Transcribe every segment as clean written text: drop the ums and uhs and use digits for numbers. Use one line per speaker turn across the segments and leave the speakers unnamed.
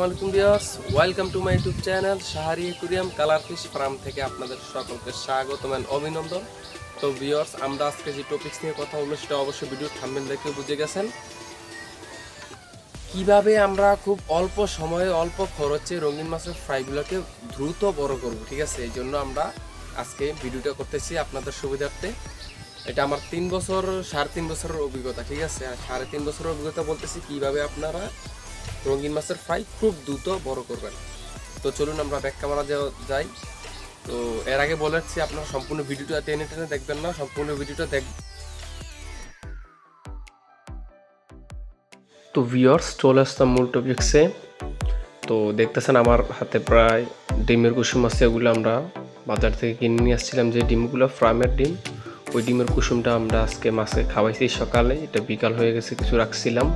আলাইকুম viewers, welcome to my YouTube channel Shahri aquarium colour fish farm থেকে আপনাদের সকলকে স্বাগতম এবং অভিনন্দন। তো ভিউয়ার্স, আমরা আজকে যে টপিকস নিয়ে কথা বলবো সেটা অবশ্যই ভিডিও থাম্বনেল দেখে বুঝে গেছেন। কিভাবে আমরা খুব অল্প সময়ে অল্প খরচে রঙিন মাছের ফ্রাইগুলোকে দ্রুত বড় করব, ঠিক আছে? এই জন্য আমরা আজকে ভিডিওটা করতেছি আপনাদের সুবিধার্থে। এটা আমার 3.5 বছরের অভিজ্ঞতা, ঠিক আছে? আর 3.5 বছরের অভিজ্ঞতা বলতেছি কিভাবে আপনারা রঙিন মাছের ফ্রাই খুব দ্রুত বড় করবেন। তো চলুন আমরা ব্যাক ক্যামেরা যাই। তো এর আগে বলেছি আপনারা সম্পূর্ণ ভিডিওটা টেনে টেনে দেখবেন না, সম্পূর্ণ ভিডিওটা তো ভিউয়ার্স, চলে আসতাম মূল টপিকসে। তো দেখতেছেন আমার হাতে প্রায় ডিমের কুসুম আছে। এগুলো আমরা বাজার থেকে কিনে নিয়ে আসছিলাম, যে ডিমগুলো ফার্মের ডিম। ওই ডিমের কুসুমটা আমরা আজকে মাছকে খাওয়াইছি সকালে, এটা বিকাল হয়ে গেছে, কিছু রাখছিলাম।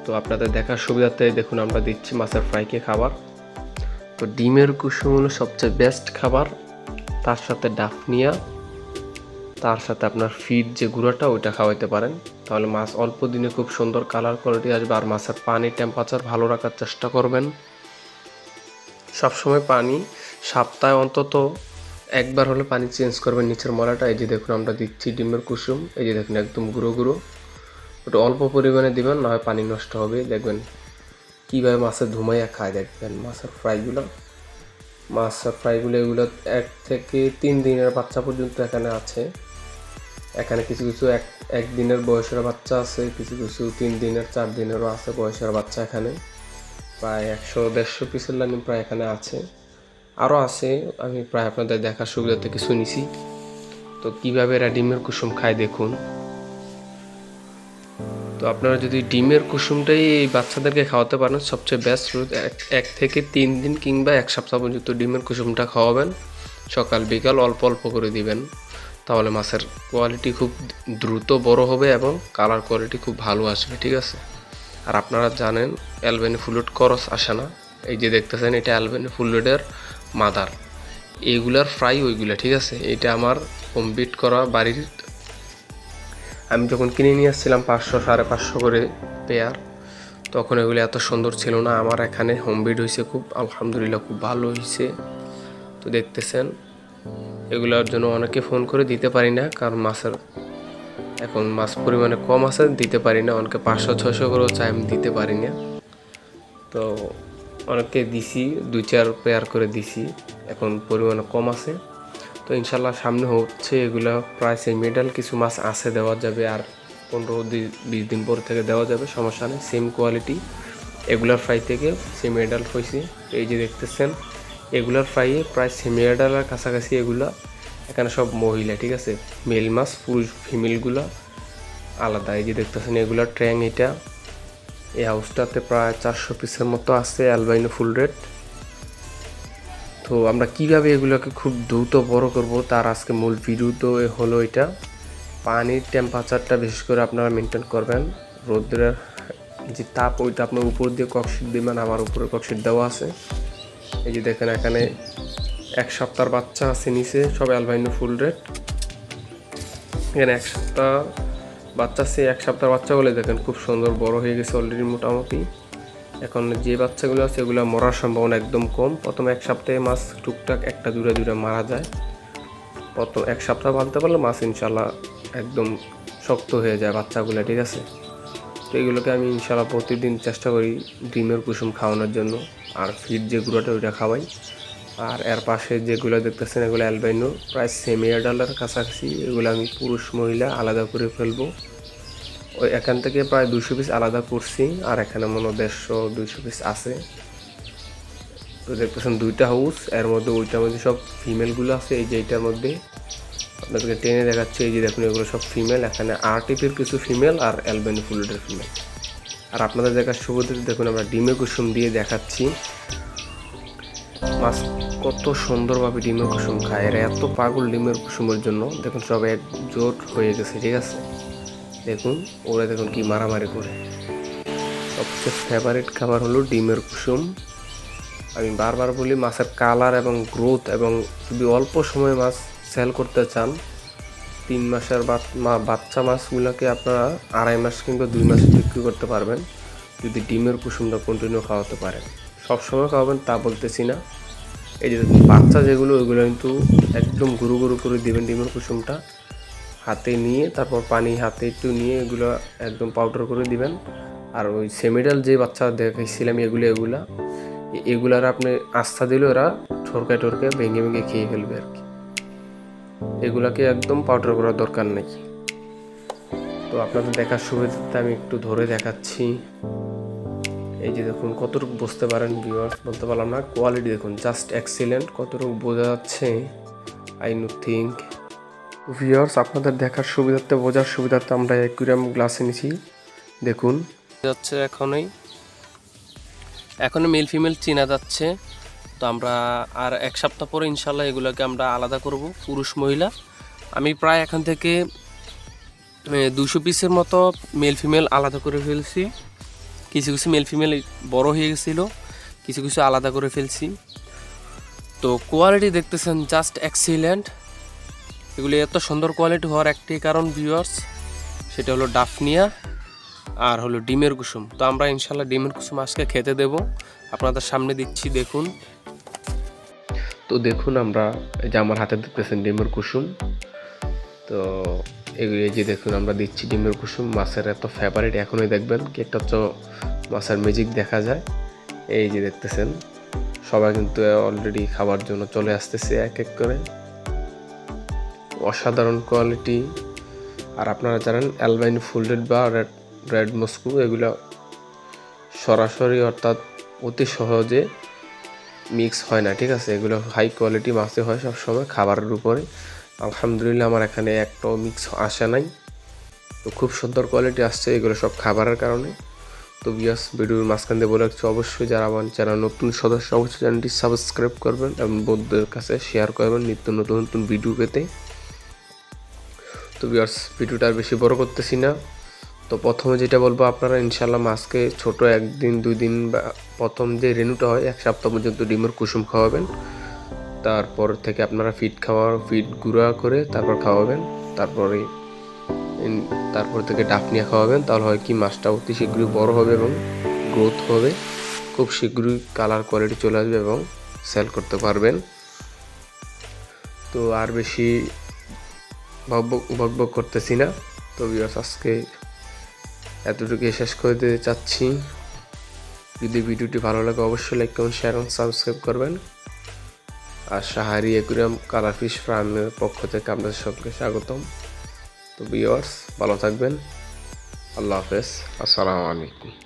তো আপনাদের দেখার সুবিধাতে দেখুন আমরা দিচ্ছি মাছের ফ্রাইকে খাবার। তো ডিমের কুসুম হলো সবচেয়ে বেস্ট খাবার, তার সাথে ডাফনিয়া, তার সাথে আপনার ফিড যে গুঁড়াটা ওইটা খাওয়াইতে পারেন, তাহলে মাছ অল্প দিনে খুব সুন্দর কালার কোয়ালিটি আসবে। আর মাছের পানির টেম্পারেচার ভালো রাখার চেষ্টা করবেন। সবসময় পানি সপ্তাহে অন্তত একবার হলে পানি চেঞ্জ করবেন, নিচের মলাটা। এই যে দেখুন আমরা দিচ্ছি ডিমের কুসুম, এই যে দেখুন একদম গুঁড়ো গুঁড়ো। ওটা অল্প পরিমাণে দিবেন, না হয় পানি নষ্ট হবে। দেখবেন কীভাবে মাছের ধুমাইয়া খায়, দেখবেন মাছের ফ্রাইগুলো এগুলো 1 থেকে 3 দিনের বাচ্চা পর্যন্ত এখানে আছে। এখানে কিছু কিছু এক দিনের বয়সের বাচ্চা আছে, কিছু কিছু 3 দিনের 4 দিনেরও আছে বয়সের বাচ্চা। এখানে প্রায় 100-150 পিসের লাইন প্রায় এখানে আছে, আরও আছে। আমি প্রায় আপনাদের দেখার সুবিধাতে কিছু নিছি। তো কীভাবে এরা ডিমের কুসুম খায় দেখুন। তো আপনারা যদি ডিমের কুসুমটাই এই বাচ্চাদেরকে খাওয়াতে পারেন, সবচেয়ে বেস্ট রুট 1 থেকে 3 দিন কিংবা 1 সপ্তাহ পর্যন্ত ডিমের কুসুমটা খাওয়াবেন, সকাল বিকাল অল্প অল্প করে দিবেন। তাহলে মাছের কোয়ালিটি খুব দ্রুত বড় হবে এবং কালার কোয়ালিটি খুব ভালো আসবে, ঠিক আছে? আর আপনারা জানেন অ্যালবেনি ফুলুড করস আসে না, এই যে দেখতেছেন এটা অ্যালবেনি ফুলুডের মাদার। এইগুলার ফ্রাই ওইগুলা, ঠিক আছে? এটা আমার কমপ্লিট করা বাড়ির। আমি যখন কিনে নিয়ে আসছিলাম 500-550 করে পেয়ার, তখন এগুলো এত সুন্দর ছিল না। আমার এখানে হোমবিড হয়েছে খুব, আলহামদুলিল্লাহ খুব ভালো হয়েছে। তো দেখতেছেন এগুলোর জন্য অনেকে ফোন করে দিতে পারি না, কারণ এখন মাছ পরিমাণে কম আছে, দিতে পারি না। অনেকে 500-600 করেও চাই, আমি দিতে পারি না। তো অনেকে দিছি, 2-4 পেয়ার করে দিছি, এখন পরিমাণে কম আছে। তো ইনশাল্লাহ সামনে হচ্ছে এগুলো প্রায় সেম মেডাল কিছু মাছ আছে, দেওয়া যাবে। আর 15-20 দিন পর থেকে দেওয়া যাবে, সমস্যা নেই। সেম কোয়ালিটি এগুলার ফ্রাই থেকে সেমি অ্যাডাল্ট হয়েছে। এই যে দেখতেছেন এগুলার ফ্রাইয়ে প্রায় সেমি অ্যাডাল্টের কাছাকাছি। এগুলা এখানে সব মহিলা, ঠিক আছে? মেল মাছ, পুরুষ ফিমেলগুলা আলাদা। এই যে দেখতেছেন এগুলার ট্র্যাং, এটা এই হাউসটাতে প্রায় 400 পিসের মতো আছে অ্যালবাইনো ফুল রেড। তো আমরা কিভাবে এগুলোকে খুব দ্রুত বড় করব তার আজকে মূল ভিডিও তো হলো এটা। পানির টেম্পারেচারটা বিশেষ করে আপনারা মেনটেন করবেন। রোদ্রের যে তাপ, ওইটা আপনার উপর দিয়ে ককশিট দিবেন। আমার উপরে ককশিট দেওয়া আছে। এই যে দেখেন এখানে 1 সপ্তাহের বাচ্চা আছে নিচে, সব অ্যালবাইনো ফুল রেড। এখানে 1 সপ্তাহ বাচ্চা আছে, 1 সপ্তাহের বাচ্চাগুলো দেখেন খুব সুন্দর বড় হয়ে গেছে অলরেডি মোটামুটি। এখন যে বাচ্চাগুলো আছে এগুলো মরার সম্ভাবনা একদম কম। প্রথম 1 সপ্তাহে মাছ টুকটাক 1-2 মারা যায়। প্রথম 1 সপ্তাহ পালতে পারলে মাছ ইনশাল্লাহ একদম শক্ত হয়ে যায় বাচ্চাগুলো, ঠিক আছে? তো এগুলোকে আমি ইনশাল্লাহ প্রতিদিন চেষ্টা করি ডিমের কুসুম খাওয়ানোর জন্য, আর ফিড যে গুঁড়োটা ওইটা খাওয়াই। আর এর পাশে যেগুলো দেখতেছেন এগুলো অ্যালবাইনো, প্রায় সেমি অ্যাডাল্টের কাছাকাছি। এগুলো আমি পুরুষ মহিলা আলাদা করে ফেলবো। ওই এখান থেকে প্রায় 200 পিস আলাদা করছি, আর এখানে মনে 150-200 পিস আছে। তো দেখতেছেন 2টা হাউস, এর মধ্যে ওইটার মধ্যে সব ফিমেলগুলো আছে। এই যে এইটার মধ্যে আপনাদেরকে টেনে দেখাচ্ছি, এই যে দেখুন এগুলো সব ফিমেল। এখানে আরটিপির কিছু ফিমেল আর অ্যালবাইনো ফুলুডের ফিমেল। আর আপনাদের দেখার সুবিধাতে দেখুন আমরা ডিমের কুসুম দিয়ে দেখাচ্ছি মাছ কত সুন্দরভাবে ডিমের কুসুম খায়। এরা এত পাগল ডিমের কুসুমের জন্য, দেখুন সব একজোট হয়ে গেছে, ঠিক আছে? দেখুন ওরা দেখুন কি মারামারি করে। সবচেয়ে ফেভারিট খাবার হলো ডিমের কুসুম। আমি বারবার বলি মাছের কালার এবং গ্রোথ, এবং যদি অল্প সময়ে মাছ সেল করতে চান, 3 মাসের বাচ্চা মাছগুলোকে আপনারা 2.5 মাস কিংবা 2 মাসে বিক্রি করতে পারবেন, যদি ডিমের কুসুমটা কন্টিনিউ খাওয়াতে পারেন। সবসময় খাওয়াবেন তা বলতেছি না। এই যে বাচ্চা যেগুলো ওইগুলো কিন্তু একদম গুঁড়ো গুঁড়ো করে দিবেন ডিমের কুসুমটা হাতে নিয়ে, তারপর পানি হাতে একটু নিয়ে এগুলো একদম পাউডার করে দিবেন। আর ওই সেমিডাল যে বাচ্চা দেখাইছিলাম এগুলার আপনি আস্থা দিলে ওরা ঠরকায় ঠরকায় ভেঙে ভেঙে খেয়ে ফেলবে আর কি। এগুলাকে একদম পাউডার করার দরকার নেই। তো আপনাদের দেখার সুবিধাতে আমি একটু ধরে দেখাচ্ছি। এই যে দেখুন কতটুকু বুঝতে পারেন ভিউয়ার্স, বলতে পারলাম না। কোয়ালিটি দেখুন জাস্ট এক্সিলেন্ট, কতটুকু বোঝা যাচ্ছে আই নো থিঙ্ক। ভিউয়ার্স আপনাদের দেখার সুবিধার্থে বোঝার সুবিধার্থে আমরা অ্যাকুয়ারিয়াম গ্লাসে নিছি, দেখুন যাচ্ছে এখনই মেল ফিমেল চেনা যাচ্ছে। তো আমরা আর এক সপ্তাহ পরে ইনশাল্লাহ এগুলোকে আমরা আলাদা করব, পুরুষ মহিলা। আমি প্রায় এখান থেকে 200 পিসের মতো মেল ফিমেল আলাদা করে ফেলছি। কিছু কিছু মেল ফিমেল বড় হয়ে গেছিলো, কিছু কিছু আলাদা করে ফেলছি। তো কোয়ালিটি দেখতেছেন জাস্ট এক্সিলেন্ট। এগুলি এত সুন্দর কোয়ালিটি হওয়ার একটাই কারণ ভিউয়ার্স, সেটা হলো ডাফনিয়া আর হলো ডিমের কুসুম। তো আমরা ইনশাল্লাহ ডিমের কুসুম আজকে খেতে দেব, আপনাদের সামনে দিচ্ছি দেখুন। তো দেখুন আমরা এই যে আমার হাতে দেখতেছেন ডিমের কুসুম। তো এই যে দেখুন আমরা দিচ্ছি ডিমের কুসুম। মাছের এত ফেভারিট, এখনই দেখবেন কি একটা মাছের ম্যাজিক দেখা যায়। এই যে দেখতেছেন সবাই কিন্তু অলরেডি খাবার জন্য চলে আসতেছে এক এক করে। অসাধারণ কোয়ালিটি। আর আপনারা জানেন অ্যালবাইন ফোল্ডেড বা রেড মস্কো এগুলো সরাসরি অর্থাৎ অতি সহজে মিক্স হয় না, ঠিক আছে। এগুলো হাই কোয়ালিটি মাছে হয় সবসময় খাবারের উপরে। আলহামদুলিল্লাহ আমার এখানে একটাও মিক্স আসে নাই। তো খুব সুন্দর কোয়ালিটি আসছে, এগুলো সব খাবারের কারণে। তো ভিউয়ার্স ভিডিওর মাঝখান দিয়ে বলে রাখছি, অবশ্যই যারা আমার চ্যানেল নতুন সদস্য অবশ্যই চ্যানেলটি সাবস্ক্রাইব করবেন এবং বন্ধুদের কাছে শেয়ার করবেন নিত্য নতুন নতুন ভিডিও পেতে। তো ভিউয়ার্স ভিডিওটা আর বেশি বড় করতেছি না। তো প্রথমে যেটা বলবো, আপনারা ইনশাল্লাহ মাছকে ছোট 1 দিন 2 দিন বা প্রথম যে রেনুটা হয় 1 সপ্তাহ পর্যন্ত ডিমের কুসুম খাওয়াবেন। তারপর থেকে আপনারা ফিড গুঁড়া করে তারপর খাওয়াবেন। তারপর থেকে ডাফনিয়া খাওয়াবেন। তাহলে হয় কি মাছটা অতি শীঘ্রই বড় হবে এবং গ্রোথ হবে, খুব শীঘ্রই কালার কোয়ালিটি চলে আসবে এবং সেল করতে পারবেন। তো আর বেশি বকবক করতেছি না। তো ভিউয়ার্স আজকে এতটুকু শেষ করে দিতে চাচ্ছি। যদি ভিডিওটি ভালো লাগে অবশ্যই লাইক কমেন্ট শেয়ার এবং সাবস্ক্রাইব করবেন। আর সাহারি অ্যাকুয়ারিয়াম কালার ফিশ ফার্মের পক্ষ থেকে আপনাদের সবকে স্বাগতম। তো ভিউয়ার্স ভালো থাকবেন, আল্লাহ হাফেজ, আসসালামু আলাইকুম।